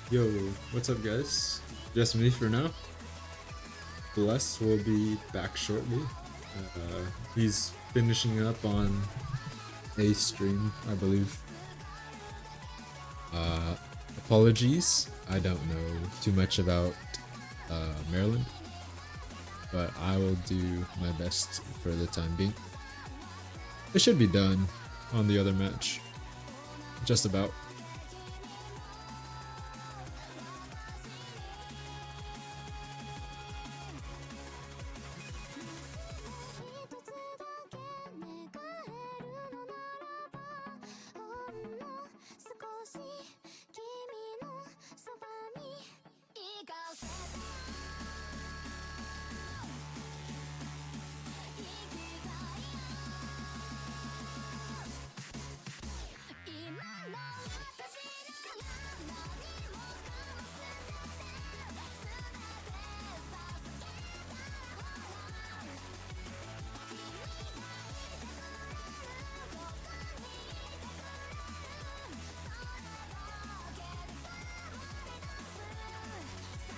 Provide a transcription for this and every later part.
Yo, what's up guys? Just me for now. Bless will be back shortly. He's finishing up on a stream, I believe. Apologies, I don't know too much about Maryland, but I will do my best for the time being. It should be done on the other match. Just about.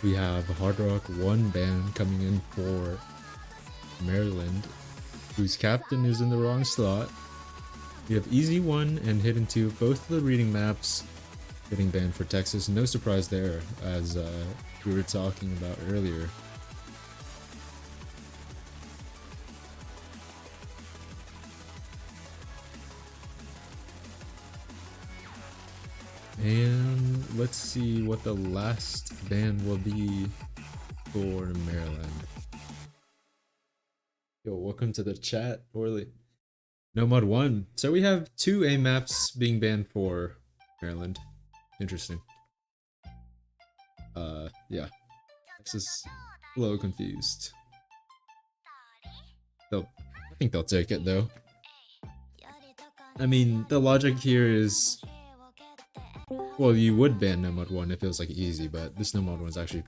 We have Hard Rock 1 band coming in for Maryland, whose captain is in the wrong slot. We have Easy 1 and Hidden 2, both of the reading maps getting banned for Texas. No surprise there, as we were talking about earlier. And let's see what the last ban will be for Maryland. Yo, welcome to the chat, Orly. Nomad 1. So we have 2 A maps being banned for Maryland. Interesting. Yeah. Texas a little confused. I think they'll take it though. I mean, the logic here is, well, you would ban Nomad 1 if it was like easy, but this Nomad 1 actually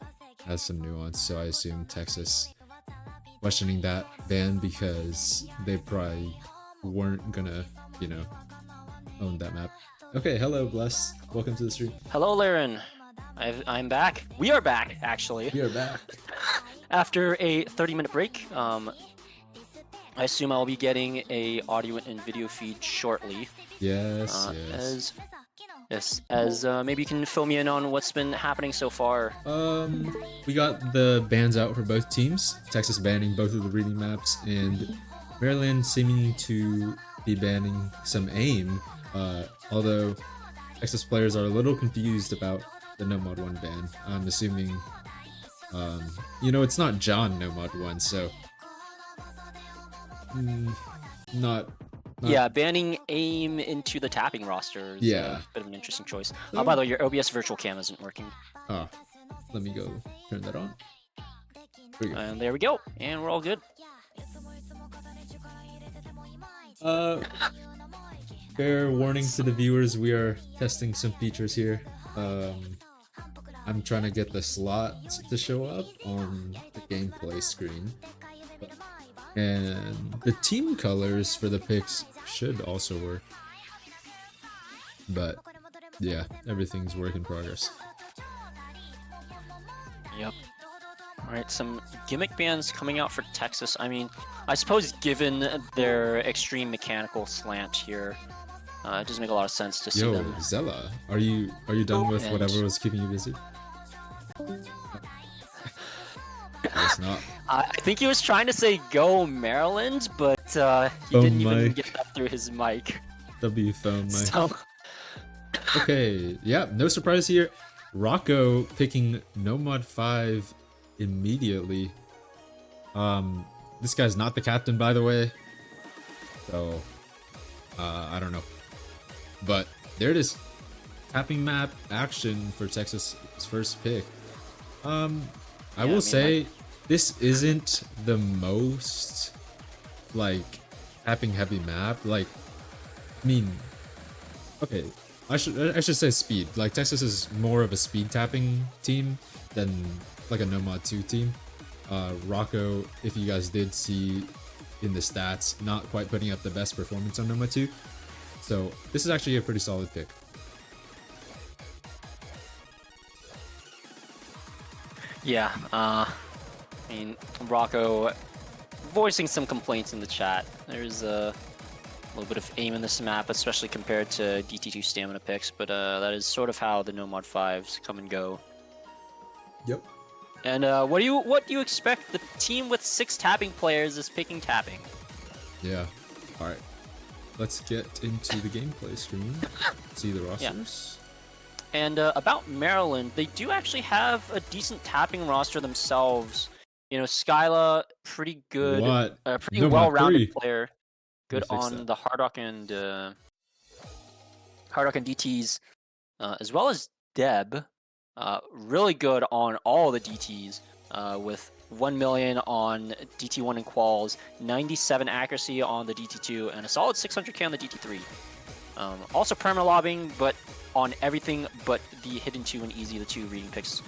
has some nuance, so I assume Texas questioning that ban because they probably weren't gonna, you know, own that map. Okay, hello Bless, welcome to the stream. Hello Laren, I'm back. We are back, actually. We are back. After a 30-minute break, I assume I'll be getting a audio and video feed shortly. Yes, As maybe you can fill me in on what's been happening so far. We got the bans out for both teams. Texas banning both of the reading maps, and Maryland seeming to be banning some aim. Although Texas players are a little confused about the Nomad 1 ban. I'm assuming, you know, it's not John Nomad 1, so not. Yeah, banning aim into the tapping roster is a bit of an interesting choice. Oh, by the way, your OBS virtual cam isn't working. Oh, let me go turn that on. And there we go, and we're all good. Fair warning to the viewers, we are testing some features here. I'm trying to get the slots to show up on the gameplay screen. And the team colors for the picks should also work. But yeah, everything's work in progress. Yep. Alright, some gimmick bans coming out for Texas. I mean, I suppose given their extreme mechanical slant here, it does make a lot of sense to see them. Yo, Zella, are you done with whatever was keeping you busy? It's not. I think he was trying to say go Maryland, but he didn't even get that through his mic. W phone mic. So... Okay, yeah, no surprise here. Rocco picking Nomad 5 immediately. This guy's not the captain, by the way. So, I don't know. But there it is. Tapping map action for Texas' first pick. I will say, this isn't the most, like, tapping heavy map. Like, I mean, okay, I should say speed. Like, Texas is more of a speed tapping team than like a Nomad 2 team. Rocco, if you guys did see in the stats, not quite putting up the best performance on Nomad 2. So this is actually a pretty solid pick. Yeah, I mean, Rocco voicing some complaints in the chat. There's a little bit of aim in this map, especially compared to DT2 stamina picks, but that is sort of how the Nomad 5s come and go. Yep. And what do you expect? The team with 6 tapping players is picking tapping. Yeah. All right. Let's get into the gameplay screen. See the rosters. Yeah. And about Maryland, they do actually have a decent tapping roster themselves. You know, Skyla, pretty good, What? pretty Nomad well-rounded 3. player. Good Fix on that. the Hard Rock and DTs, as well as Deb. Really good on all the DTs, with 1 million on DT1 and quals, 97 accuracy on the DT2, and a solid 600k on the DT3. Also perma lobbing, but on everything but the hidden 2 and easy, the 2 reading picks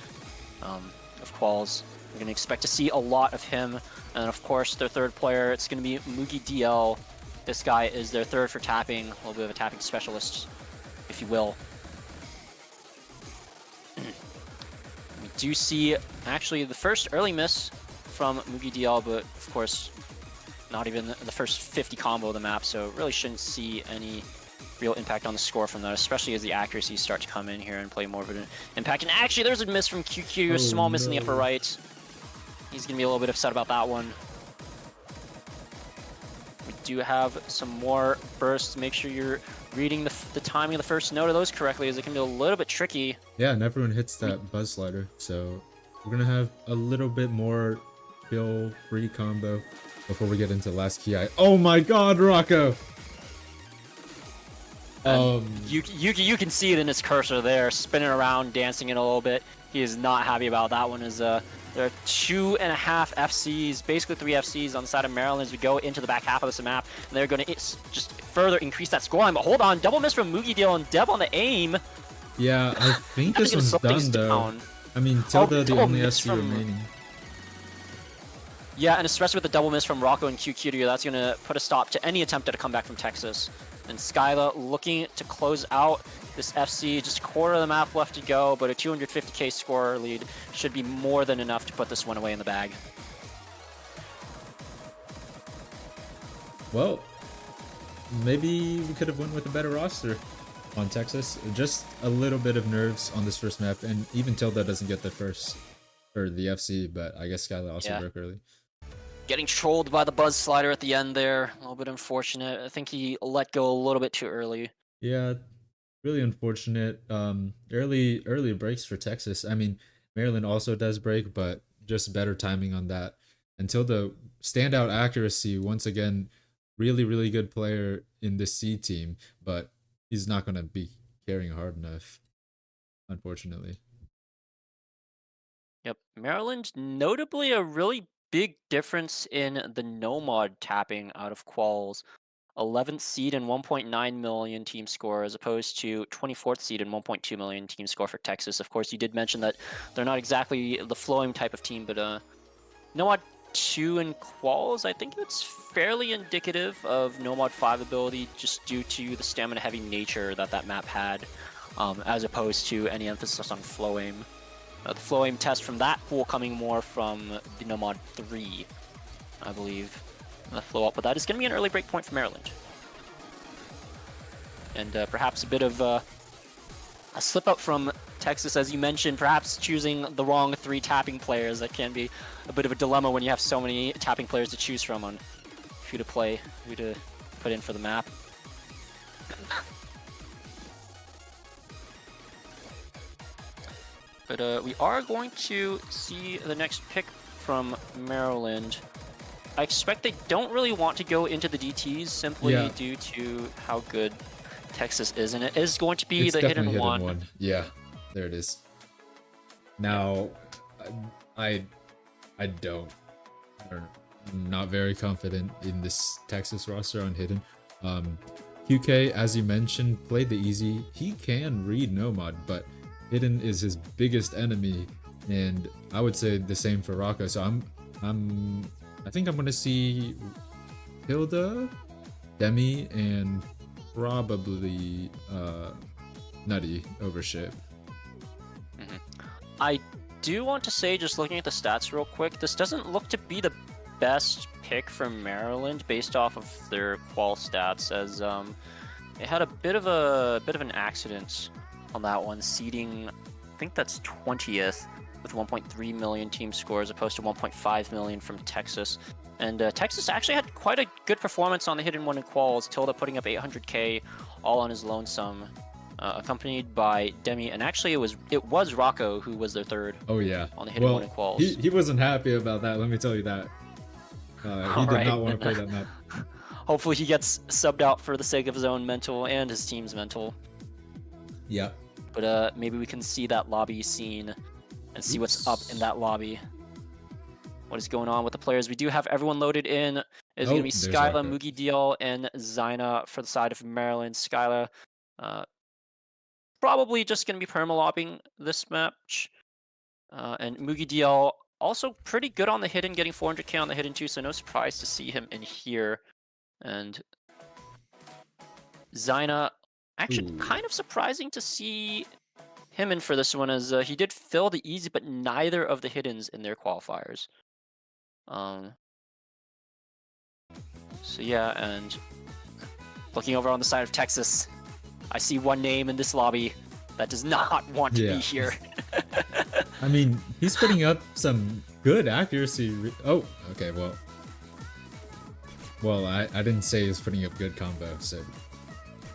of quals. We're going to expect to see a lot of him. And of course, their third player, it's going to be Mugi DL. This guy is their third for tapping, a little bit of a tapping specialist, if you will. We do see actually the first early miss from Mugi DL, but of course, not even the first 50 combo of the map, so really shouldn't see any real impact on the score from that, especially as the accuracies start to come in here and play more of an impact. And actually, there's a miss from QQ, a small miss in the upper right. He's going to be a little bit upset about that one. We do have some more bursts. Make sure you're reading the timing of the first note of those correctly, as it can be a little bit tricky. Yeah, and everyone hits that buzz slider, so we're going to have a little bit more kill-free combo before we get into the last key. Oh my god, Rocco! You can see it in his cursor there, spinning around, dancing it a little bit. He is not happy about that one. There are 2.5 FCs, basically 3 FCs on the side of Maryland as we go into the back half of this map, and they're going to just further increase that scoreline. But hold on, double miss from Mugi Deal and Deb on the aim. Yeah, I think this one's done though. Down. I mean, Tilda, the only FC remaining. Yeah, and especially with the double miss from Rocco and QQ, that's going to put a stop to any attempt at a comeback from Texas. And Skyla looking to close out this FC, just a quarter of the map left to go, but a 250k score lead should be more than enough to put this one away in the bag. Well, maybe we could have won with a better roster on Texas. Just a little bit of nerves on this first map, and even Tilda doesn't get the first, or the FC, but I guess Skyla also broke early. Getting trolled by the buzz slider at the end there, a little bit unfortunate. I think he let go a little bit too early. Yeah, really unfortunate. Early breaks for Texas. I mean, Maryland also does break, but just better timing on that. Until the standout accuracy, once again, really good player in this C team, but he's not going to be carrying hard enough, unfortunately. Yep, Maryland, notably a really big difference in the Nomad tapping out of quals. 11th seed and 1.9 million team score, as opposed to 24th seed and 1.2 million team score for Texas. Of course, you did mention that they're not exactly the flowing type of team, but Nomad 2 in quals, I think it's fairly indicative of Nomad 5 ability, just due to the stamina heavy nature that map had, as opposed to any emphasis on flow aim. The flow aim test from that pool coming more from the Nomad 3, I believe. The flow up, but that is going to be an early break point for Maryland. And perhaps a bit of a slip up from Texas, as you mentioned, perhaps choosing the wrong 3 tapping players. That can be a bit of a dilemma when you have so many tapping players to choose from on who to play, who to put in for the map. But we are going to see the next pick from Maryland. I expect they don't really want to go into the DTs simply due to how good Texas is, and it is going to be the hidden one. Yeah, there it is. Now, I'm not very confident in this Texas roster on hidden. QK, as you mentioned, played the easy. He can read Nomad, but hidden is his biggest enemy, and I would say the same for Rocco. So I think I'm gonna see Hilda, Demi, and probably Nutty over Ship. I do want to say, just looking at the stats real quick, this doesn't look to be the best pick for Maryland based off of their qual stats, as it had a bit of an accident on that one, seeding, I think that's 20th with 1.3 million team score as opposed to 1.5 million from Texas. And Texas actually had quite a good performance on the hidden one in quals, Tilda putting up 800k all on his lonesome, accompanied by Demi, and actually it was Rocco who was their third. Oh yeah. On the hidden one in quals. He wasn't happy about that. Let me tell you that. He did not want to play that map. Hopefully he gets subbed out for the sake of his own mental and his team's mental. Yeah. But maybe we can see that lobby scene and see what's up in that lobby. What is going on with the players? We do have everyone loaded in. It's going to be Skyla, Mugi Deal, and Zyna for the side of Maryland. Skyla probably just going to be perma-lobbing this match. And Mugi Deal also pretty good on the hidden, getting 400k on the hidden too, so no surprise to see him in here. And Zyna, actually kind of surprising to see him in for this one, as he did fill the easy, but neither of the hiddens in their qualifiers. So yeah, and looking over on the side of Texas, I see one name in this lobby that does not want to be here. I mean, he's putting up some good accuracy. Oh, okay, well, I didn't say he was putting up good combo, so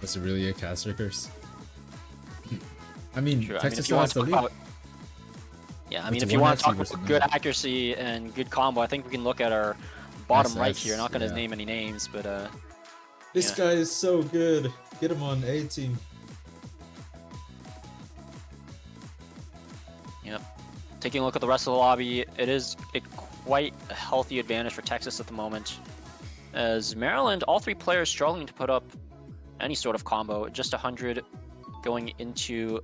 was it really a caster curse? I mean, Texas still has the lead. Yeah, I mean, if you want to talk about good accuracy and good combo, I think we can look at our bottom right here. Not going to name any names, but this guy is so good. Get him on A team. Yep. Taking a look at the rest of the lobby, it is quite a healthy advantage for Texas at the moment, as Maryland, all three players struggling to put up any sort of combo. Just 100 going into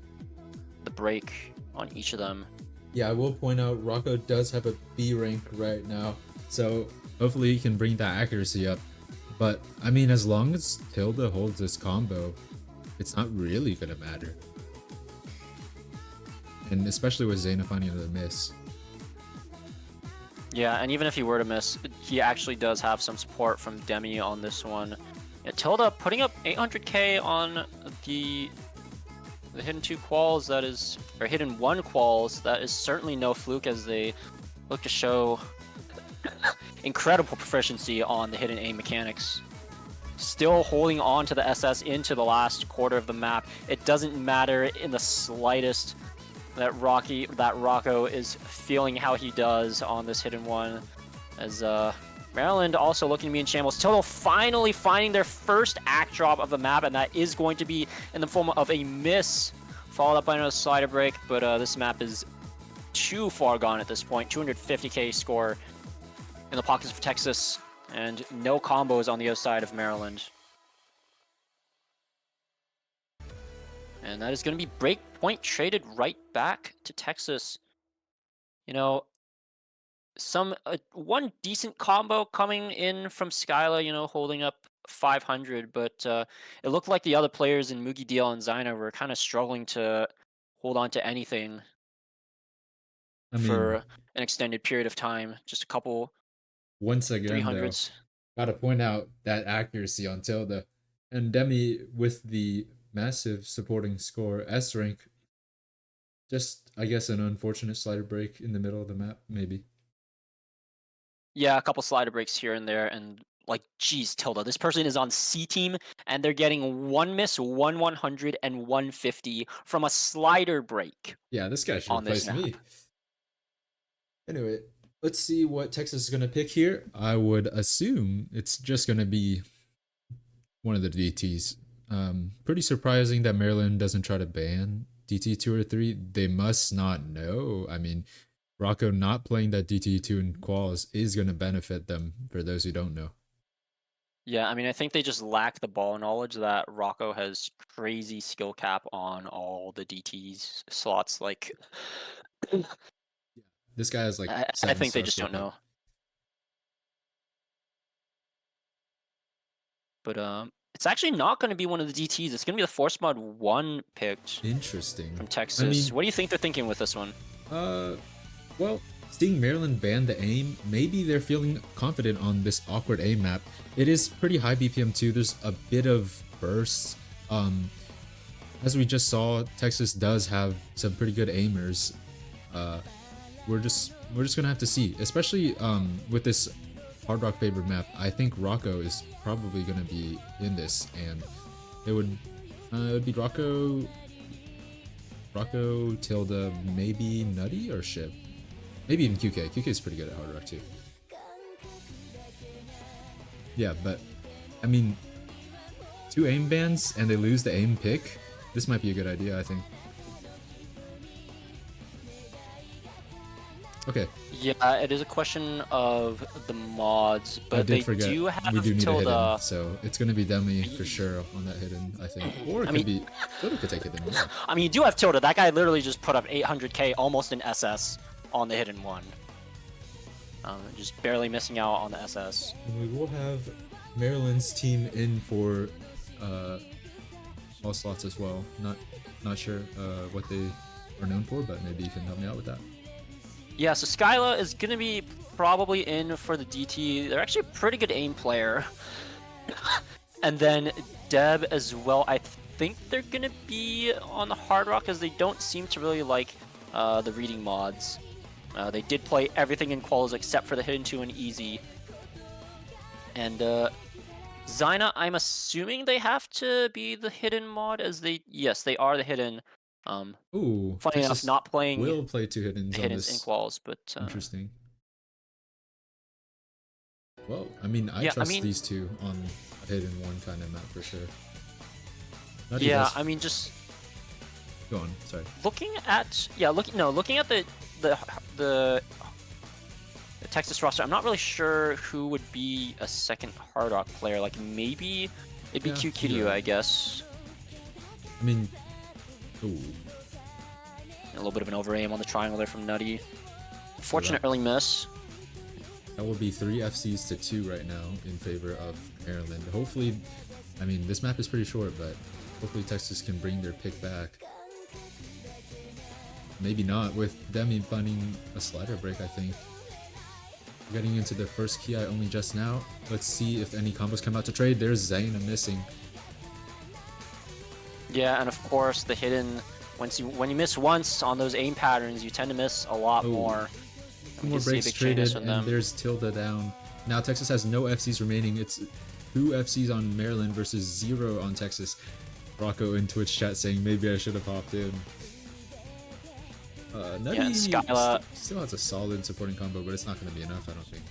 the break on each of them. Yeah, I will point out Rocco does have a B rank right now, so hopefully he can bring that accuracy up. But I mean, as long as Tilda holds this combo, it's not really gonna matter. And especially with Zyna finding the miss. Yeah, and even if he were to miss, he actually does have some support from Demi on this one. Yeah, Tilda putting up 800k on the hidden 2 quals, that is, or hidden 1 quals, that is certainly no fluke, as they look to show incredible proficiency on the hidden A mechanics. Still holding on to the SS into the last quarter of the map. It doesn't matter in the slightest that Rocco is feeling how he does on this hidden one, as Maryland also looking to be in shambles. Tilda finally finding their first act drop of the map, and that is going to be in the form of a miss, followed up by another slider break, but this map is too far gone at this point. 250k score in the pockets of Texas, and no combos on the other side of Maryland. And that is going to be breakpoint traded right back to Texas. You know, one decent combo coming in from Skyla, you know, holding up 500, but it looked like the other players in Mugi Deal and Zyna were kind of struggling to hold on to anything for an extended period of time. Just a couple once again 300s. Though, gotta point out that accuracy on Tilda, and Demi with the massive supporting score, S rank. Just, I guess, an unfortunate slider break in the middle of the map, maybe. Yeah, a couple slider breaks here and there, and like, geez, Tilda, this person is on C team, and they're getting 1 miss, 100, and 150 from a slider break. Yeah, this guy should replace me. Anyway, let's see what Texas is going to pick here. I would assume it's just going to be one of the DTs. Pretty surprising that Maryland doesn't try to ban DT 2 or 3. They must not know. I mean, Rocco not playing that DT2 in quals is going to benefit them, for those who don't know. Yeah, I mean, I think they just lack the ball knowledge that Rocco has crazy skill cap on all the DTs slots. Like, this guy is like, I think they just don't know. But it's actually not going to be one of the DTs. It's going to be the Force Mod 1 picked. Interesting. From Texas. I mean, what do you think they're thinking with this one? Well, seeing Maryland ban the aim, maybe they're feeling confident on this awkward aim map. It is pretty high BPM too. There's a bit of bursts. As we just saw, Texas does have some pretty good aimers. Uh, we're just gonna have to see, especially with this Hard Rock favored map. I think Rocco is probably gonna be in this, and it would be Rocco tilde maybe Nutty or Ship. Maybe even QK. QK is pretty good at Hard Rock too. Yeah, but I mean, 2 aim bans and they lose the aim pick. This might be a good idea, I think. Okay. Yeah, it is a question of the mods, I but did they forget do have we do need a hidden, Tilda. so it's gonna be Demi for sure on that hidden, I think. Or it I could mean, be Tilda could take hidden. Yeah. I mean, you do have Tilda. That guy literally just put up 800k almost in SS on the hidden one. Just barely missing out on the SS. And we will have Maryland's team in for all slots as well. Not sure what they are known for, but maybe you can help me out with that. Yeah, so Skyla is going to be probably in for the DT. They're actually a pretty good aim player. And then Deb as well. I think they're going to be on the Hard Rock as they don't seem to really like the reading mods. They did play everything in quals except for the hidden 2 and easy. And Zyna, I'm assuming they have to be the hidden mod as yes, they are the hidden. Ooh, Funny enough, Texas not playing will play 2 hiddens on hiddens in this. quals, but Interesting. Well, I mean, I yeah, trust these two on a hidden 1 kind of map for sure. Nutty yeah, does... I mean, just Go on, sorry. looking at looking at the Texas roster, I'm not really sure who would be a second Hard Rock player. Like maybe it'd be QQ, I guess. I mean, ooh. A little bit of an over aim on the triangle there from Nutty. Fortunate early miss. That will be 3 FCs to 2 right now in favor of Maryland. Hopefully, I mean, this map is pretty short, but hopefully Texas can bring their pick back. Maybe not, with Demi finding a slider break, I think. Getting into their first key eye only just now. Let's see if any combos come out to trade. There's Zaina missing. Yeah, and of course the hidden, when you miss once on those aim patterns, you tend to miss a lot more. Two more breaks traded, and there's Tilda down. Now Texas has no FCs remaining. It's 2 FCs on Maryland versus 0 on Texas. Rocco in Twitch chat saying maybe I should have hopped in. Nutty yeah, and Skyla still has a solid supporting combo, but it's not going to be enough, I don't think.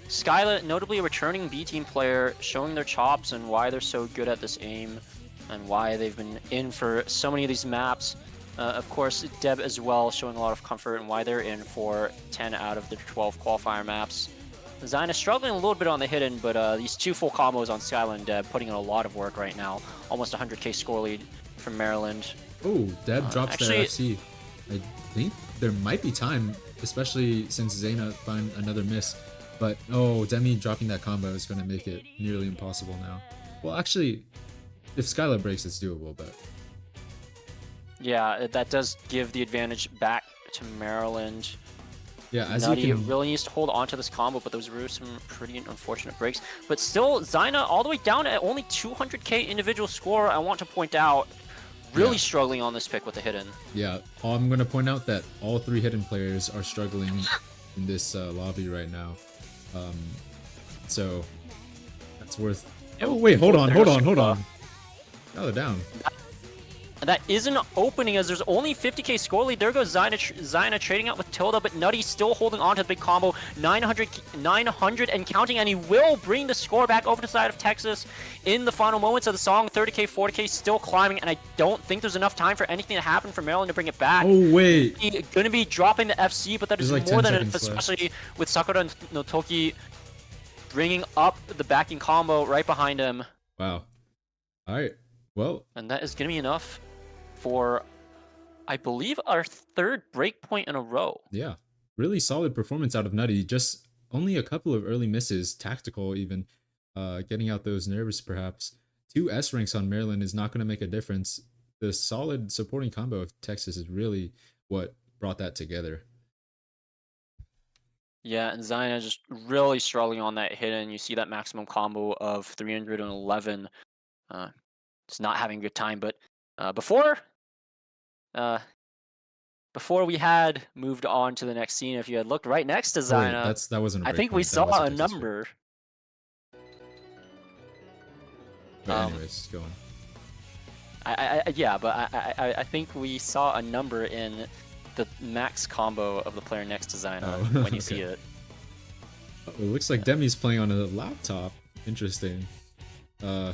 Skyla, notably a returning B team player, showing their chops and why they're so good at this aim, and why they've been in for so many of these maps. Of course, Deb as well, showing a lot of comfort and why they're in for 10 out of the 12 qualifier maps. Zyna struggling a little bit on the hidden, but these 2 full combos on Skyla and Deb putting in a lot of work right now. Almost 100k score lead from Maryland. Oh, Deb drops their FC. I think there might be time, especially since Zaina found another miss. But, oh, Demi dropping that combo is going to make it nearly impossible now. Well, actually, if Skyla breaks, it's doable, but... Yeah, that does give the advantage back to Maryland. Yeah, as Nutty you can... really needs to hold on to this combo, but those were some pretty unfortunate breaks. But still, Zyna all the way down at only 200k individual score, I want to point out. Really struggling on this pick with the hidden. Yeah, I'm going to point out that all 3 hidden players are struggling in this lobby right now. So, that's worth... Oh, wait, hold on. Now they're down. That is an opening as there's only 50k score lead. There goes Zyna trading out with Tilda, but Nutty still holding on to the big combo. 900 and counting, and he will bring the score back over to the side of Texas in the final moments of the song. 30k, 40k still climbing, and I don't think there's enough time for anything to happen for Maryland to bring it back. Oh, wait. He's going to be dropping the FC, but that is like more than enough, especially with Sakura and Notoki bringing up the backing combo right behind him. Wow. All right. Well, and that is going to be enough for, I believe, our 3rd breakpoint in a row. Yeah, really solid performance out of Nutty. Just only a couple of early misses, tactical even, getting out those nerves perhaps. 2 S ranks on Maryland is not going to make a difference. The solid supporting combo of Texas is really what brought that together. Yeah, and Zyna just really struggling on that hidden. You see that maximum combo of 311. Just not having a good time. But before uh, before we had moved on to the next scene, if you had looked right next to Oh wait, Zyna, that wasn't a I think we breakpoint. That saw was a a Texas pick. number. But anyways, go on. Yeah, but I think we saw a number in the max combo of the player next to Zyna when you see it. Oh, it looks like Demi's playing on a laptop. Interesting. I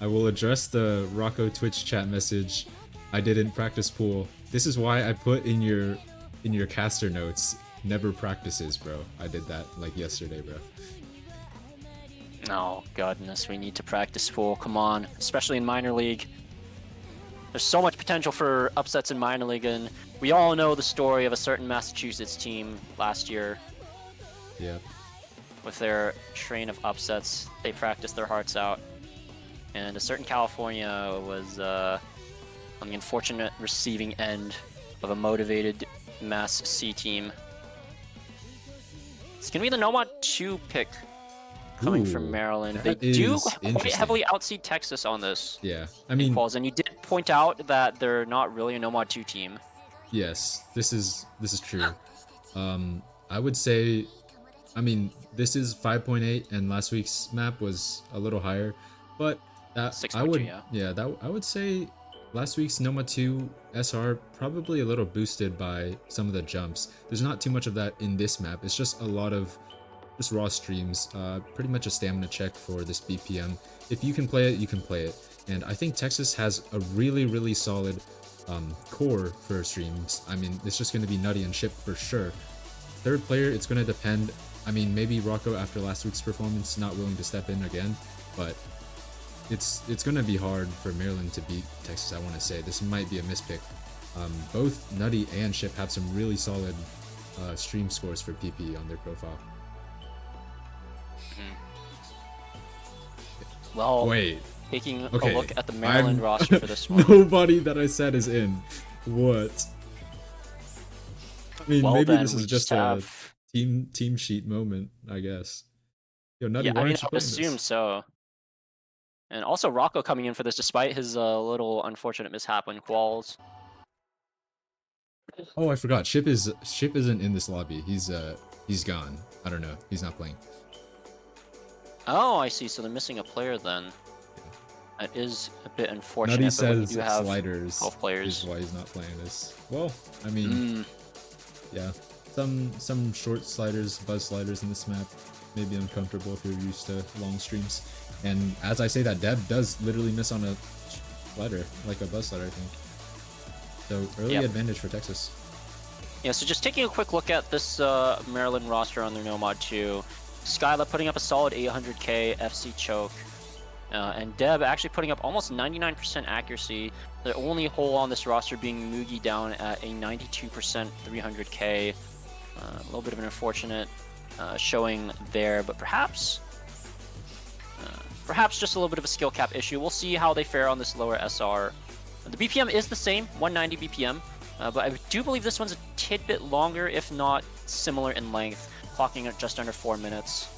will address the Rocco Twitch chat message. I didn't practice pool. This is why I put in your caster notes, never practices, bro. I did that like yesterday, bro. Oh goodness, we need to practice pool. Come on, especially in minor league. There's so much potential for upsets in minor league, and we all know the story of a certain Massachusetts team last year. Yeah. With their train of upsets, they practiced their hearts out. And a certain California was on the unfortunate receiving end of a motivated Mass C team. It's going to be the Nomad 2 pick coming from Maryland. They do quite heavily outseed Texas on this. Yeah, I mean, quals, and you did point out that they're not really a Nomad 2 team. Yes, this is true. I would say, I mean, this is 5.8, and last week's map was a little higher, but that 6.2, yeah. I would say last week's Noma 2 SR probably a little boosted by some of the jumps. There's not too much of that in this map. It's just a lot of just raw streams, pretty much a stamina check for this BPM. If you can play it, you can play it. And I think Texas has a really solid core for streams. I mean, it's just going to be Nutty and Chip for sure. Third player, it's going to depend. I mean, maybe Rocco after last week's performance not willing to step in again, but it's going to be hard for Maryland to beat Texas, I want to say. This might be a mispick. Both Nutty and Chip have some really solid stream scores for PP on their profile. Well, wait. Taking a look at the Maryland roster for this one. Nobody that I said is in. What? I mean, well, maybe this is just a team sheet moment, I guess. Yo, Nutty, yeah, why I mean, aren't you I would assume this? so. And also Rocco coming in for this despite his little unfortunate mishap in quals. Oh, I forgot. Chip isn't in this lobby. He's gone. I don't know. He's not playing. Oh, I see. So they're missing a player then. That is a bit unfortunate. Nutty but says do have sliders 12 players. is why he's not playing this. Well, I mean, yeah, some short sliders, buzz sliders in this map may be uncomfortable if you're used to long streams. And as I say that, Deb does literally miss on a slider, like a buzz slider, I think. So early advantage for Texas. Yeah, so just taking a quick look at this Maryland roster on their Nomad 2. Skyla putting up a solid 800k FC choke. And Deb actually putting up almost 99% accuracy. The only hole on this roster being Mugi down at a 92% 300k. A little bit of an unfortunate showing there, but perhaps just a little bit of a skill cap issue. We'll see how they fare on this lower SR. The BPM is the same, 190 BPM, but I do believe this one's a tidbit longer, if not similar in length, clocking at just under 4 minutes.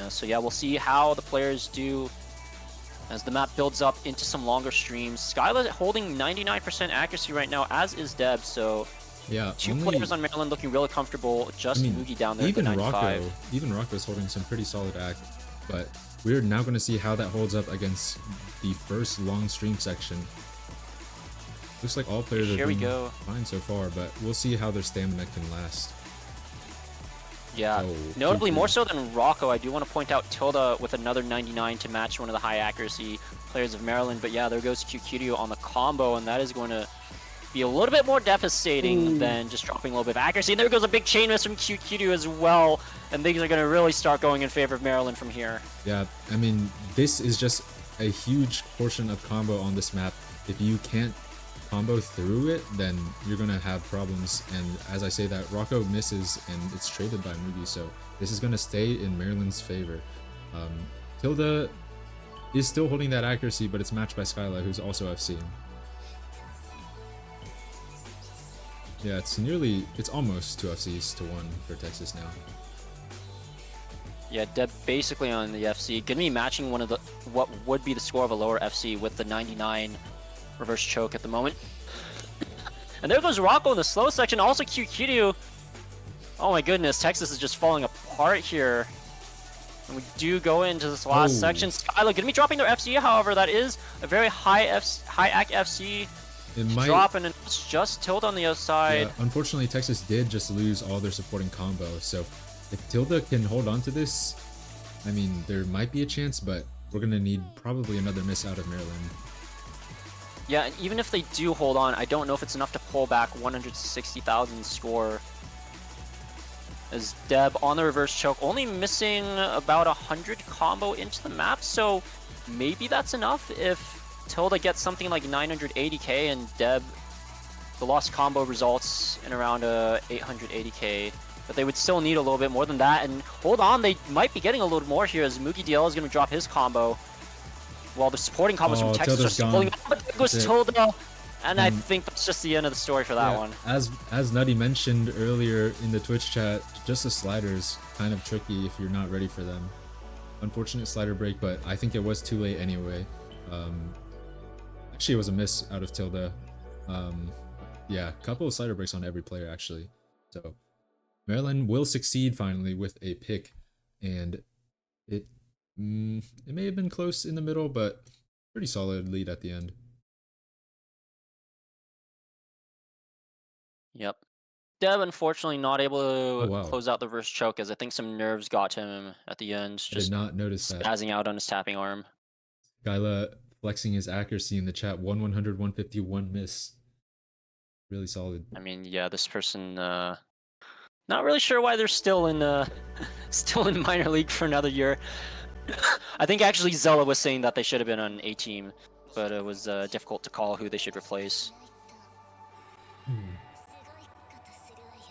So yeah, we'll see how the players do as the map builds up into some longer streams. Skyla holding 99% accuracy right now, as is Deb, so yeah, two players on Maryland looking really comfortable, just Mugi down there at the 95. Even Rocco's holding some pretty solid act, but we're now going to see how that holds up against the first long stream section. Looks like all players are doing fine so far, but we'll see how their stamina can last. Yeah, notably more so than Rocco, I do want to point out Tilda with another 99 to match one of the high accuracy players of Maryland. But yeah, there goes QQDO on the combo, and that is going to be a little bit more devastating than just dropping a little bit of accuracy. And there goes a big chain miss from QQDO as well, and things are going to really start going in favor of Maryland from here. Yeah, I mean, this is just a huge portion of combo on this map. If you can't combo through it, then you're gonna have problems. And as I say that, Rocco misses and it's traded by Mugi, so this is gonna stay in Maryland's favor. Tilda is still holding that accuracy, but it's matched by Skyla, who's also FC. Yeah, it's almost 2 FCs to 1 for Texas now. Yeah, Deb basically on the FC. Gonna be matching one of the what would be the score of a lower FC with the 99 reverse choke at the moment. And there goes Rocco in the slow section. Also Kiryu. Oh my goodness, Texas is just falling apart here. And we do go into this last section. Skyla gonna be dropping their FC, however, that is a very high AC FC It to might drop, and it's just Tilda on the other side. Yeah, unfortunately, Texas did just lose all their supporting combo. So if Tilda can hold on to this, I mean, there might be a chance, but we're gonna need probably another miss out of Maryland. Yeah, and even if they do hold on, I don't know if it's enough to pull back 160,000 score. As Deb on the reverse choke, only missing about 100 combo into the map, so maybe that's enough if Tilda gets something like 980k and Deb, the lost combo results in around 880k. But they would still need a little bit more than that, and hold on, they might be getting a little more here as Mugi DL is going to drop his combo, while the supporting combos from Texas Tilda's are pulling up, but there goes Tilda. And I And- think that's just the end of the story for that Yeah, one. As Nutty mentioned earlier in the Twitch chat, just the sliders kind of tricky if you're not ready for them. Unfortunate slider break, but I think it was too late anyway. Actually, it was a miss out of Tilda. Yeah, a couple of slider breaks on every player actually. So Maryland will succeed finally with a pick, and it it may have been close in the middle, but pretty solid lead at the end. Yep. Deb, unfortunately, not able Oh to wow, close out the reverse choke as I think some nerves got to him at the end, I did just not notice that. spazzing out on his tapping arm. Skyla flexing his accuracy in the chat. 100, 151 miss. Really solid. I mean, yeah, this person, not really sure why they're still in, still in minor league for another year. I think actually Zella was saying that they should have been on A team, but it was difficult to call who they should replace.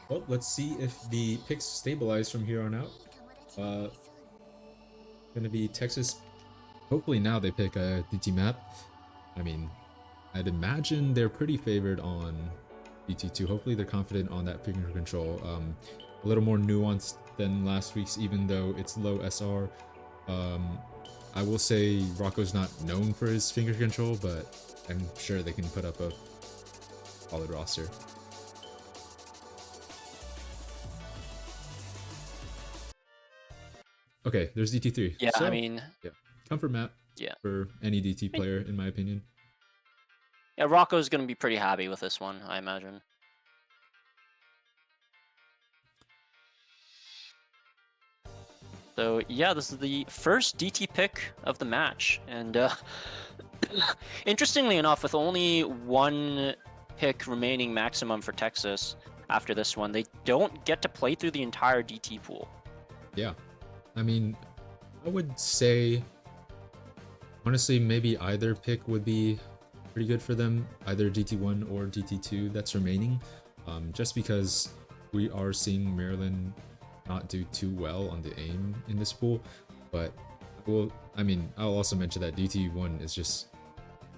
Well, let's see if the picks stabilize from here on out. Gonna be Texas. Hopefully now they pick a DT map. I mean, I'd imagine they're pretty favored on DT2. Hopefully they're confident on that finger control. A little more nuanced than last week's, even though it's low SR. I will say Rocco's not known for his finger control, but I'm sure they can put up a solid roster. Okay, there's DT3. Yeah, So, I mean, yeah, comfort map yeah. for any DT player, in my opinion. Yeah, Rocco's going to be pretty happy with this one, I imagine. So yeah, this is the first DT pick of the match, and interestingly enough, with only one pick remaining maximum for Texas after this one, they don't get to play through the entire DT pool. Yeah, I mean, I would say, honestly, maybe either pick would be pretty good for them, either DT1 or DT2 that's remaining, just because we are seeing Maryland not do too well on the aim in this pool. But I mean, I'll also mention that DT1 is just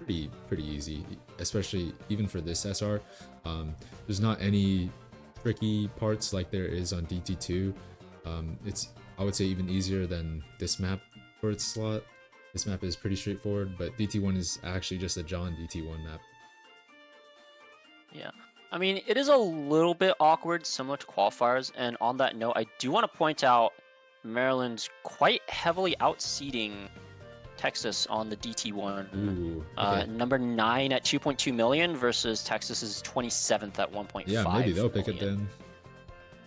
pretty easy, especially even for this SR. There's not any tricky parts like there is on DT2. It's, I would say, even easier than this map for its slot. This map is pretty straightforward, but DT1 is actually just a John DT1 map. Yeah. I mean, it is a little bit awkward, similar to qualifiers, and on that note, I do want to point out Maryland's quite heavily outseeding Texas on the DT1. Ooh, okay. Number 9 at 2.2 million versus Texas's 27th at 1.5. Yeah, maybe they'll pick it then.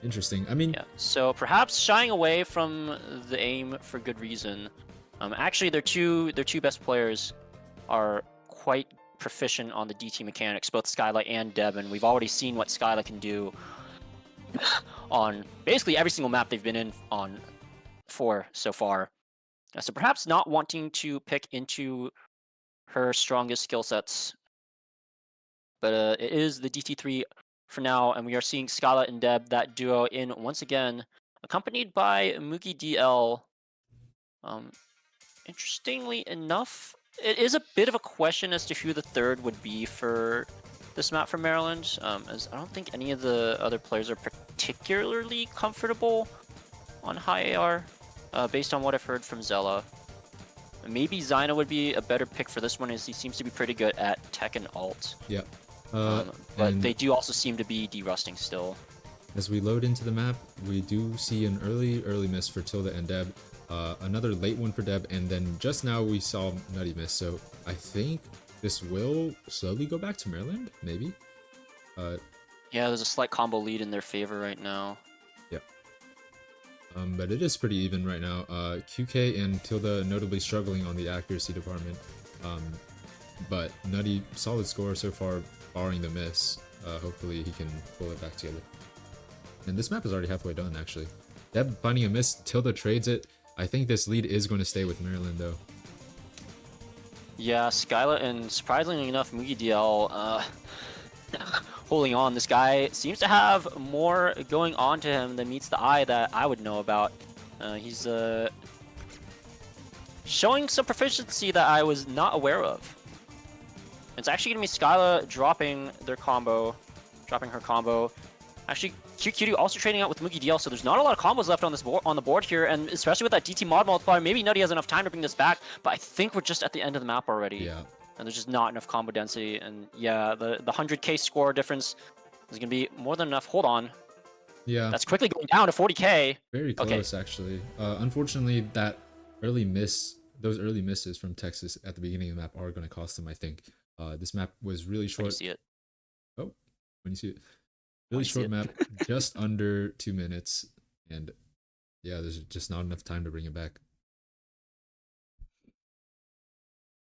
Interesting. I mean, yeah. So perhaps shying away from the aim for good reason. Actually, their two best players are quite proficient on the DT mechanics, both Skyla and Deb, and we've already seen what Skyla can do on basically every single map they've been in on for so far. So perhaps not wanting to pick into her strongest skill sets, but it is the DT3 for now, and we are seeing Skyla and Deb, that duo, in once again, accompanied by Mugi DL. Interestingly enough, it is a bit of a question as to who the third would be for this map for Maryland, as I don't think any of the other players are particularly comfortable on high AR, based on what I've heard from Zella. Maybe Zyna would be a better pick for this one, as he seems to be pretty good at tech and alt. Yeah. But they do also seem to be derusting still. As we load into the map, we do see an early miss for Tilda and Deb. Another late one for Deb, and then just now we saw Nutty miss. So I think this will slowly go back to Maryland, maybe. Yeah, there's a slight combo lead in their favor right now. Yeah. But it is pretty even right now. QK and Tilda notably struggling on the accuracy department. But Nutty, solid score so far, barring the miss. Hopefully he can pull it back together. And this map is already halfway done, actually. Deb finding a miss, Tilda trades it. I think this lead is going to stay with Maryland, though. Yeah, Skyla, and surprisingly enough, Mugi DL holding on. This guy seems to have more going on to him than meets the eye that I would know about. He's showing some proficiency that I was not aware of. It's actually going to be Skyla dropping her combo. Actually, QQ also trading out with Mugi DL, so there's not a lot of combos left on this on the board here, and especially with that DT mod multiplier, maybe Nutty has enough time to bring this back, but I think we're just at the end of the map already. Yeah. And there's just not enough combo density, and yeah, the 100k score difference is going to be more than enough. Hold on. Yeah. That's quickly going down to 40k. Very close, actually. Unfortunately, those early misses from Texas at the beginning of the map are going to cost them, I think. This map was really short. When you see it. Oh, when you see it. Really short map, just under 2 minutes, and yeah, there's just not enough time to bring it back.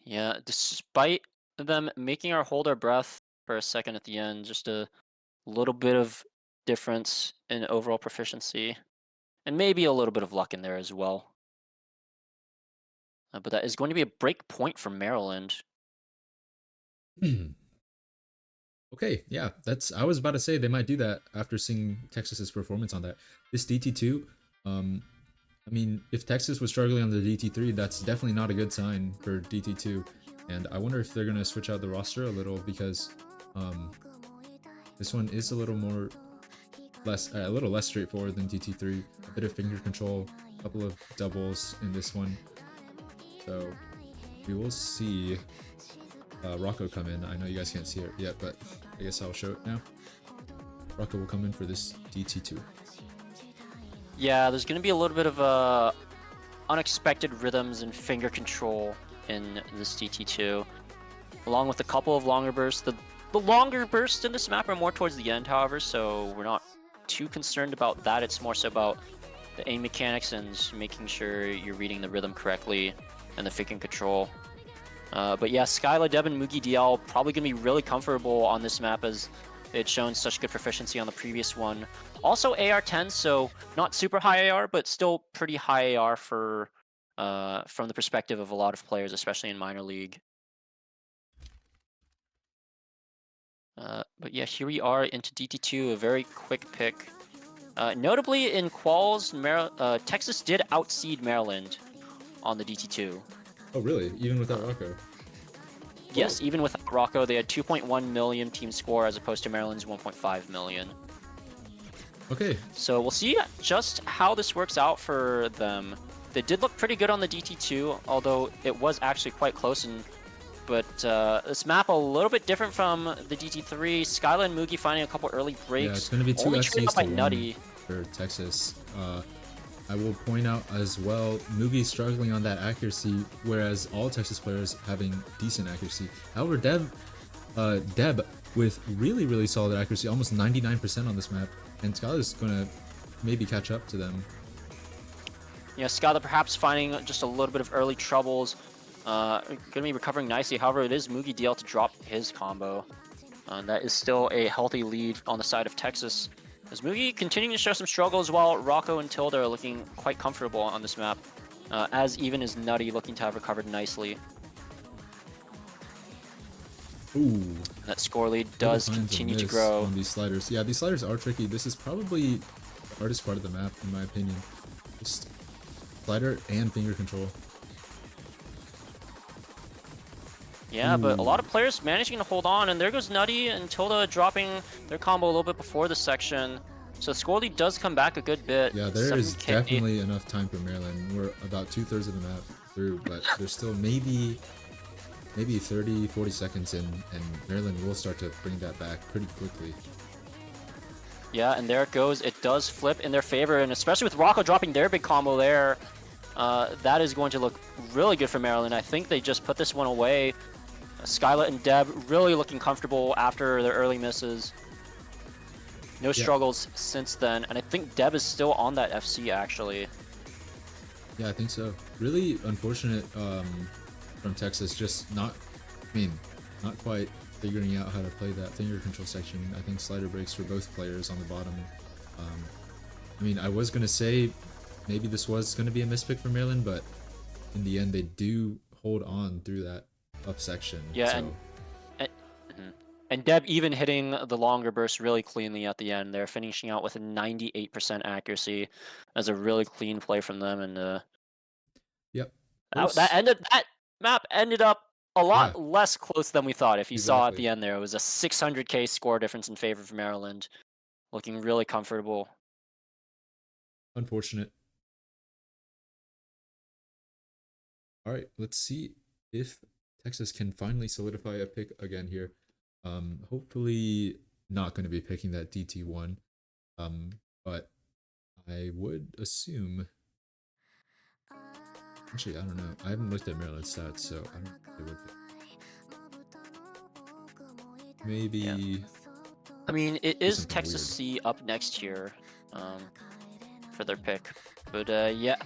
Yeah, despite them making our hold our breath for a second at the end, just a little bit of difference in overall proficiency, and maybe a little bit of luck in there as well. But that is going to be a break point for Maryland. Okay, yeah, I was about to say they might do that after seeing Texas's performance on that. This DT2, I mean, if Texas was struggling on the DT3, that's definitely not a good sign for DT2. And I wonder if they're gonna switch out the roster a little, because this one is a little less straightforward than DT3. A bit of finger control, a couple of doubles in this one. So we will see Rocco come in. I know you guys can't see it yet, but I guess I'll show it now. Rocco will come in for this DT2. Yeah, there's going to be a little bit of unexpected rhythms and finger control in this DT2, along with a couple of longer bursts. The longer bursts in this map are more towards the end, however, so we're not too concerned about that. It's more so about the aim mechanics and making sure you're reading the rhythm correctly and the finger control. But yeah, Skyla, Deb, and Mugi DL probably going to be really comfortable on this map, as it's shown such good proficiency on the previous one. Also AR-10, so not super high AR, but still pretty high AR for from the perspective of a lot of players, especially in minor league. But yeah, here we are into DT2, a very quick pick. Notably in quals, Texas did outseed Maryland on the DT2. Oh, really? Even without Rocco? Yes, even without Rocco, they had 2.1 million team score as opposed to Maryland's 1.5 million. Okay. So we'll see just how this works out for them. They did look pretty good on the DT2, although it was actually quite close. But this map a little bit different from the DT3. Skyla and Mugi finding a couple early breaks. Yeah, it's going to be 2 Only SCs by to 1 Nutty for Texas. I will point out as well, Mugi struggling on that accuracy, whereas all Texas players having decent accuracy. However, Deb with really solid accuracy, almost 99% on this map, and Skyla's gonna maybe catch up to them. Yeah, Skyla perhaps finding just a little bit of early troubles. Gonna be recovering nicely. However, it is Mugi DL to drop his combo. That is still a healthy lead on the side of Texas. As Mugi continuing to show some struggles, while Rocco and Tilda are looking quite comfortable on this map, as even is Nutty looking to have recovered nicely. Ooh. That score lead does continue to grow. On these sliders. Yeah, these sliders are tricky. This is probably the hardest part of the map, in my opinion. Just slider and finger control. Yeah, but a lot of players managing to hold on, and there goes Nutty and Tilda dropping their combo a little bit before the section. So score lead does come back a good bit. Yeah, there is 7K. definitely enough time for Maryland. We're about 2/3 of the map through, but there's still maybe 30, 40 seconds in, and Maryland will start to bring that back pretty quickly. Yeah, and there it goes. It does flip in their favor, and especially with Rocco dropping their big combo there, that is going to look really good for Maryland. I think they just put this one away. Skyla and Deb really looking comfortable after their early misses. No struggles since then, and I think Deb is still on that FC actually. Yeah, I think so. Really unfortunate from Texas, just not quite figuring out how to play that finger control section. I think slider breaks for both players on the bottom. I mean, I was going to say maybe this was going to be a mispick for Maryland, but in the end, they do hold on through that up section. Yeah, so. and Deb even hitting the longer burst really cleanly at the end. They're finishing out with a 98% accuracy as a really clean play from them, and Yep. that map ended up a lot less close than we thought. If you saw at the end there, it was a 600k score difference in favor of Maryland, looking really comfortable. Unfortunate. All right, let's see if Texas can finally solidify a pick again here. Hopefully not going to be picking that DT1, but I would assume. Actually, I don't know. I haven't looked at Maryland's stats, so I don't know if they would pick. Maybe. Yeah. I mean, it is Texas C up next year for their pick. But yeah.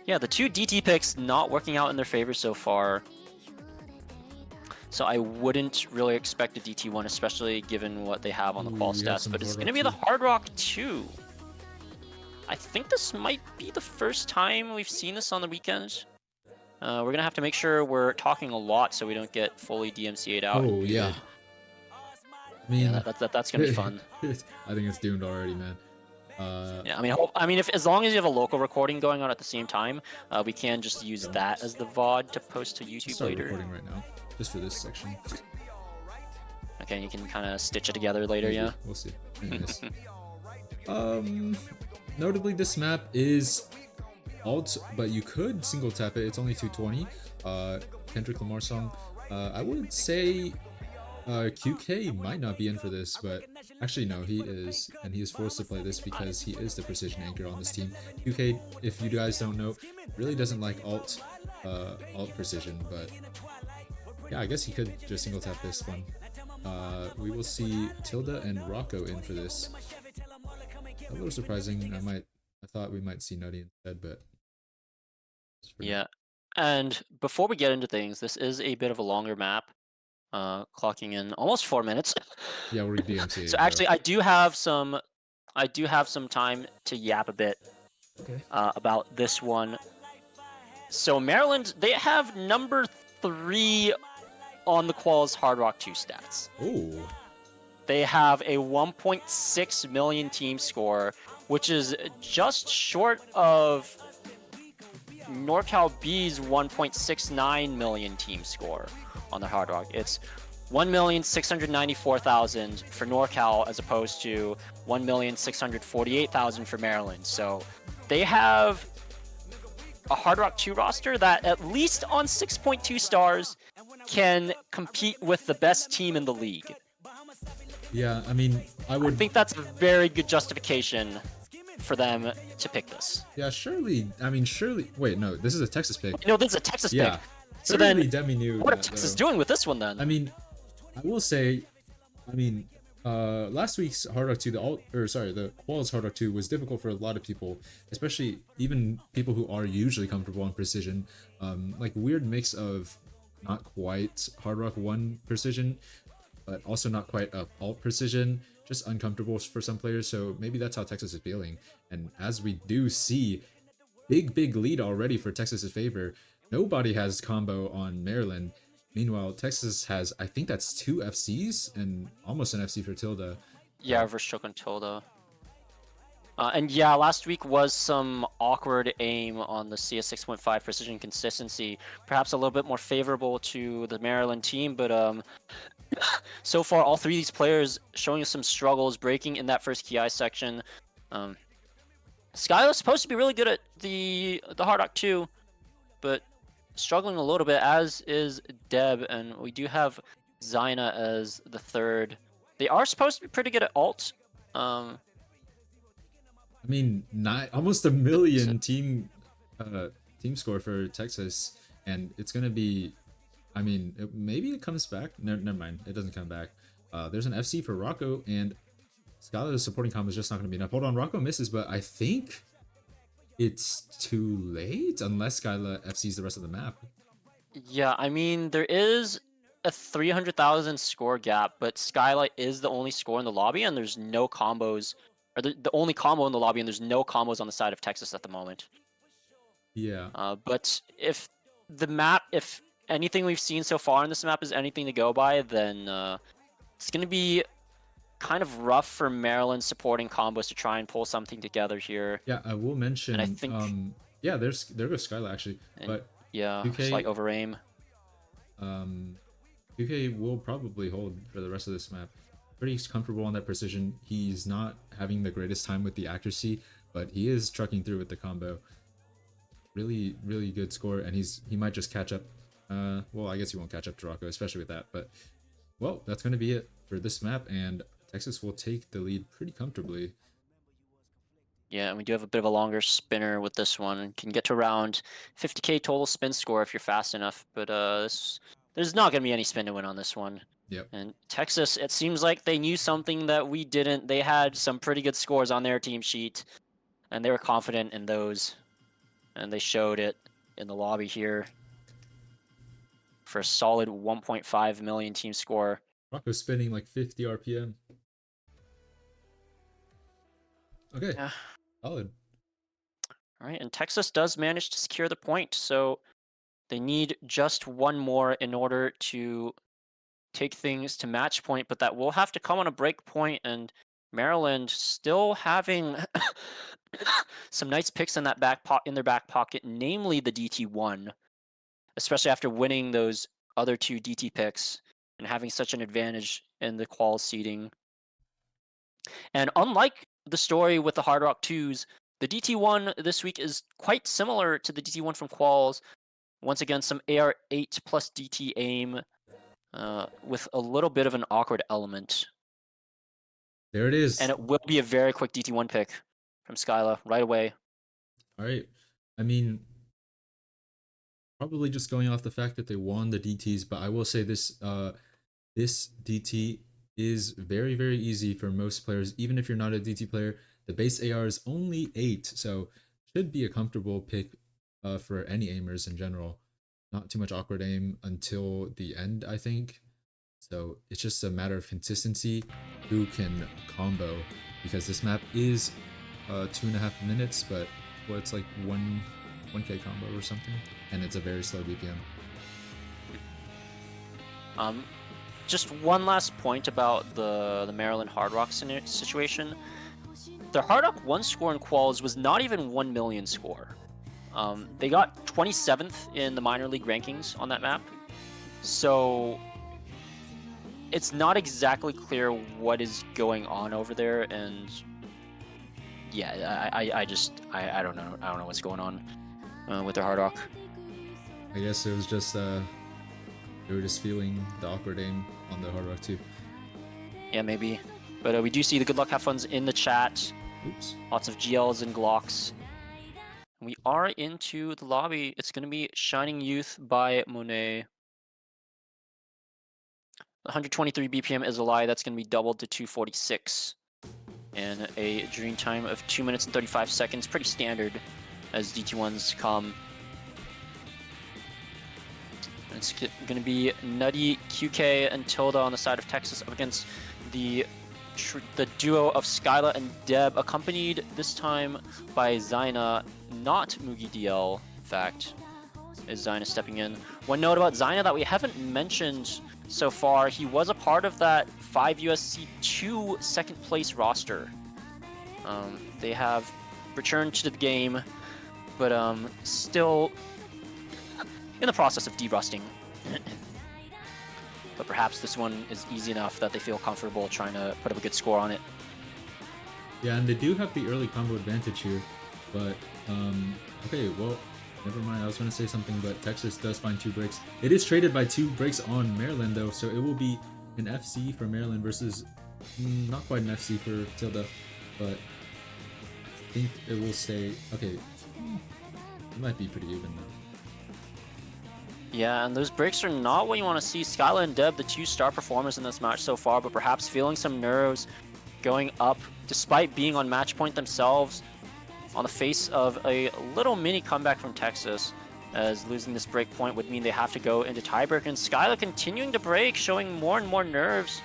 Yeah, the two DT picks not working out in their favor so far. So I wouldn't really expect a DT1, especially given what they have on the qual stats. But it's going to be the Hard Rock 2. I think this might be the first time we've seen this on the weekend. We're going to have to make sure we're talking a lot so we don't get fully DMCA'd out. Oh, yeah. I mean, yeah, that's going to be fun. I think it's doomed already, man. Yeah, I mean, if as long as you have a local recording going on at the same time, we can just use that as the VOD to post to YouTube later. Recording right now, just for this section. Okay, you can kind of stitch it together later. Maybe. Yeah, we'll see. Anyways, notably, this map is alt, but you could single tap it. It's only 220. Kendrick Lamar song. I would say. QK might not be in for this, but actually no, he is, and he is forced to play this because he is the precision anchor on this team. QK, if you guys don't know, really doesn't like alt precision, but yeah, I guess he could just single tap this one. We will see Tilda and Rocco in for this. A little surprising. I thought we might see Nutty instead, but yeah. And before we get into things, this is a bit of a longer map. Clocking in almost 4 minutes. Yeah, we're DMC. So actually, I do have some time to yap a bit. Okay. About this one. So Maryland, they have number 3 on the qual's Hard Rock 2 stats. Oh. They have a 1.6 million team score, which is just short of NorCal B's 1.69 million team score on the Hard Rock. It's 1,694,000 for NorCal as opposed to 1,648,000 for Maryland. So they have a Hard Rock 2 roster that, at least on 6.2 stars, can compete with the best team in the league. Yeah, I mean, I think that's a very good justification for them to pick this. Yeah, surely. Wait, no, this is a Texas pick. No, this is a Texas pick. So then, Demi knew what are Texas doing with this one then? I mean, I will say, last week's Hard Rock 2, the Qual's Hard Rock 2 was difficult for a lot of people, especially even people who are usually comfortable on precision. Like weird mix of not quite Hard Rock 1 precision, but also not quite alt precision, just uncomfortable for some players. So maybe that's how Texas is feeling. And as we do see, big lead already for Texas's favor. Nobody has combo on Maryland. Meanwhile, Texas has, I think that's 2 FCs and almost an FC for Tilda. Yeah, versus Choke and Tilda. And yeah, last week was some awkward aim on the CS 6.5 precision consistency, perhaps a little bit more favorable to the Maryland team, but so far all three of these players showing us some struggles, breaking in that first KI section. Um, Skyla's supposed to be really good at the Hard Rock 2, but struggling a little bit, as is Deb, and we do have Zyna as the third. They are supposed to be pretty good at alt. I mean, not almost a million team score for Texas, and it's gonna be. I mean, maybe it comes back. Never mind, it doesn't come back. There's an FC for Rocco, and Skylar's supporting combo is just not gonna be enough. Hold on, Rocco misses, but I think it's too late unless Skylar FCs the rest of the map. Yeah, I mean, there is a 300,000 score gap, but Skylight is the only score in the lobby, and there's no combos, or the only combo in the lobby, and there's no combos on the side of Texas at the moment. Yeah. But if the map, if anything we've seen so far in this map is anything to go by, then it's going to be kind of rough for Maryland supporting combos to try and pull something together here. Yeah, I will mention. And I think, yeah, there goes Skylar actually, but yeah, 2K, slight over aim. 2K will probably hold for the rest of this map. Pretty comfortable on that precision. He's not having the greatest time with the accuracy, but he is trucking through with the combo. Really, really good score, and he might just catch up. Well, I guess he won't catch up to Rocco, especially with that. But well, that's going to be it for this map, and Texas will take the lead pretty comfortably. Yeah, and we do have a bit of a longer spinner with this one. Can get to around 50k total spin score if you're fast enough, but there's not going to be any spin to win on this one. Yep. And Texas, it seems like they knew something that we didn't. They had some pretty good scores on their team sheet, and they were confident in those. And they showed it in the lobby here for a solid 1.5 million team score. Rocco's spinning like 50 RPM. Okay, Yeah. solid. All right, and Texas does manage to secure the point, so they need just one more in order to take things to match point, but that will have to come on a break point, and Maryland still having some nice picks in that in their back pocket, namely the DT1, especially after winning those other two DT picks and having such an advantage in the qual seeding. And unlike the story with the Hard Rock 2s, the DT1 this week is quite similar to the DT1 from quals. Once again, some AR8 plus DT aim with a little bit of an awkward element. There it is. And it will be a very quick DT1 pick from Skyla right away. All right. I mean, probably just going off the fact that they won the DTs, but I will say this this DT is very, very easy for most players. Even if you're not a DT player, the base AR is only 8, so should be a comfortable pick for any aimers in general. Not too much awkward aim until the end, I think. So it's just a matter of consistency, who can combo, because this map is 2.5 minutes, but well, it's like 1k combo or something, and it's a very slow BPM. Just one last point about the Maryland Hard Rock situation. Their Hard Rock 1 score in quals was not even 1 million score. They got 27th in the minor league rankings on that map. So it's not exactly clear what is going on over there, and yeah, I don't know. I don't know what's going on with their Hard Rock. I guess it was just they were just feeling the awkward aim on the Hard Rock too. Yeah, maybe. But we do see the good luck have funs in the chat. Oops. Lots of GLs and Glocks. We are into the lobby. It's going to be Shining Youth by Monet. 123 BPM is a lie. That's going to be doubled to 246. And a dream time of 2 minutes and 35 seconds. Pretty standard as DT1s come. It's going to be Nutty, QK, and Tilda on the side of Texas up against the duo of Skyla and Deb, accompanied this time by Zyna, not Mugi DL, in fact, is Zyna stepping in. One note about Zyna that we haven't mentioned so far, he was a part of that 5USC2 second place roster. They have returned to the game, but still in the process of derusting. But perhaps this one is easy enough that they feel comfortable trying to put up a good score on it. Yeah, and they do have the early combo advantage here, but okay, well, never mind. I was going to say something, but Texas does find 2 breaks. It is traded by 2 breaks on Maryland, though, so it will be an FC for Maryland versus not quite an FC for Tilda, but I think it will stay. Okay, it might be pretty even though. Yeah, and those breaks are not what you want to see. Skyla and Deb, the 2 star performers in this match so far, but perhaps feeling some nerves going up despite being on match point themselves on the face of a little mini comeback from Texas, as losing this break point would mean they have to go into tiebreak, and Skyla continuing to break, showing more and more nerves.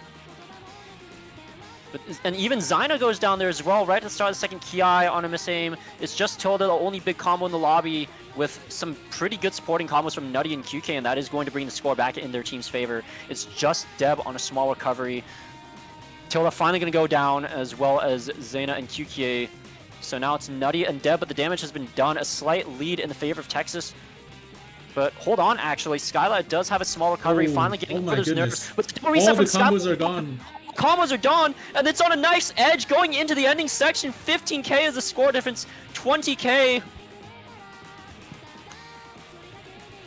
And even Zyna goes down there as well, right at the start of the second Ki on a misaim. It's just Tilda, the only big combo in the lobby, with some pretty good supporting combos from Nutty and QK, and that is going to bring the score back in their team's favor. It's just Deb on a small recovery. Tilda finally going to go down, as well as Zayna and QK. So now it's Nutty and Deb, but the damage has been done. A slight lead in the favor of Texas. But hold on, actually. Skyla does have a small recovery, finally getting rid of those nerves. But the reset all the from combos Skyla, are gone. Combos are done, and it's on a nice edge going into the ending section. 15k is the score difference, 20k.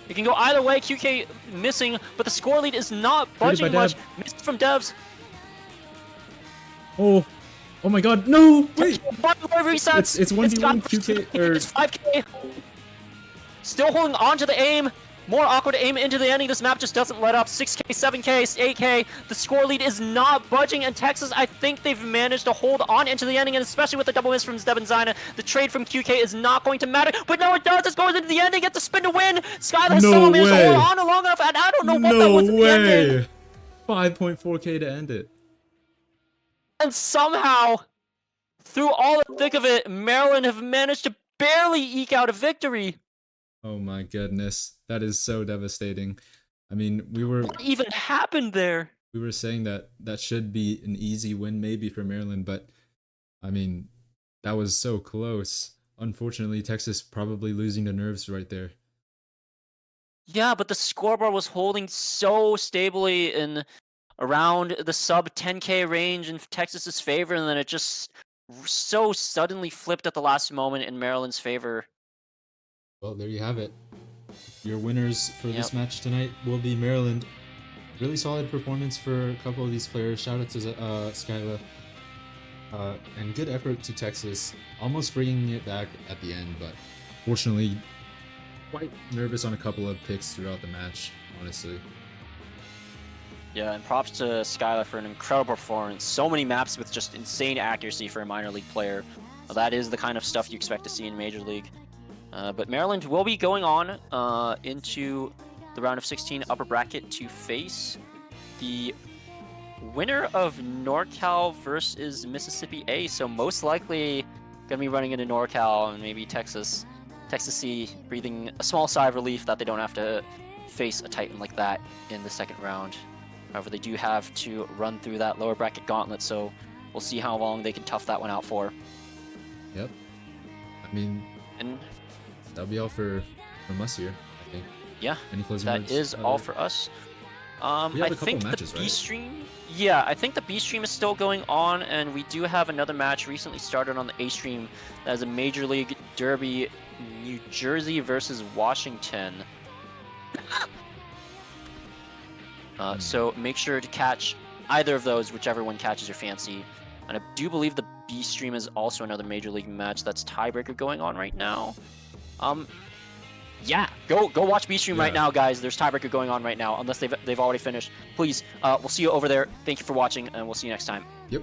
It can go either way. QK missing, but the score lead is not budging much. Missed from Devs. Oh my God! No, wait. Resets. It's 1v1 QK or it's 5k. Still holding on to the aim. More awkward aim into the ending. This map just doesn't let up. 6k, 7k, 8k. The score lead is not budging, and Texas, I think they've managed to hold on into the ending, and especially with the double miss from Deb and Zyna, the trade from QK is not going to matter. But no, it does. It goes into the ending. Gets the spin to win. Skyla has somehow managed to hold on long enough, and I don't know what that was at the ending. 5.4k to end it. And somehow, through all the thick of it, Maryland have managed to barely eke out a victory. Oh my goodness, that is so devastating. I mean, what even happened there? We were saying that should be an easy win maybe for Maryland, but I mean, that was so close. Unfortunately, Texas probably losing the nerves right there. Yeah, but the scoreboard was holding so stably in around the sub 10k range in Texas's favor, and then it just so suddenly flipped at the last moment in Maryland's favor. Well, there you have it. Your winners for this match tonight will be Maryland. Really solid performance for a couple of these players. Shout out to Skyla. And good effort to Texas. Almost bringing it back at the end, but fortunately, quite nervous on a couple of picks throughout the match, honestly. Yeah, and props to Skyla for an incredible performance. So many maps with just insane accuracy for a minor league player. That is the kind of stuff you expect to see in Major League. But Maryland will be going on into the round of 16 upper bracket to face the winner of NorCal versus Mississippi A. So most likely going to be running into NorCal, and maybe Texas C breathing a small sigh of relief that they don't have to face a Titan like that in the second round. However, they do have to run through that lower bracket gauntlet, so we'll see how long they can tough that one out for. Yep. I mean, and that'll be all from us here, I think. Yeah, any closing words? That is all for us. We have I think matches, the right? B-Stream... Yeah, I think the B-Stream is still going on, and we do have another match recently started on the A-Stream that is a Major League Derby, New Jersey versus Washington. So make sure to catch either of those, whichever one catches your fancy. And I do believe the B-Stream is also another Major League match that's tiebreaker going on right now. Yeah, go watch B-Stream right now, guys. There's tiebreaker going on right now, unless they've already finished. Please, we'll see you over there. Thank you for watching, and we'll see you next time. Yep.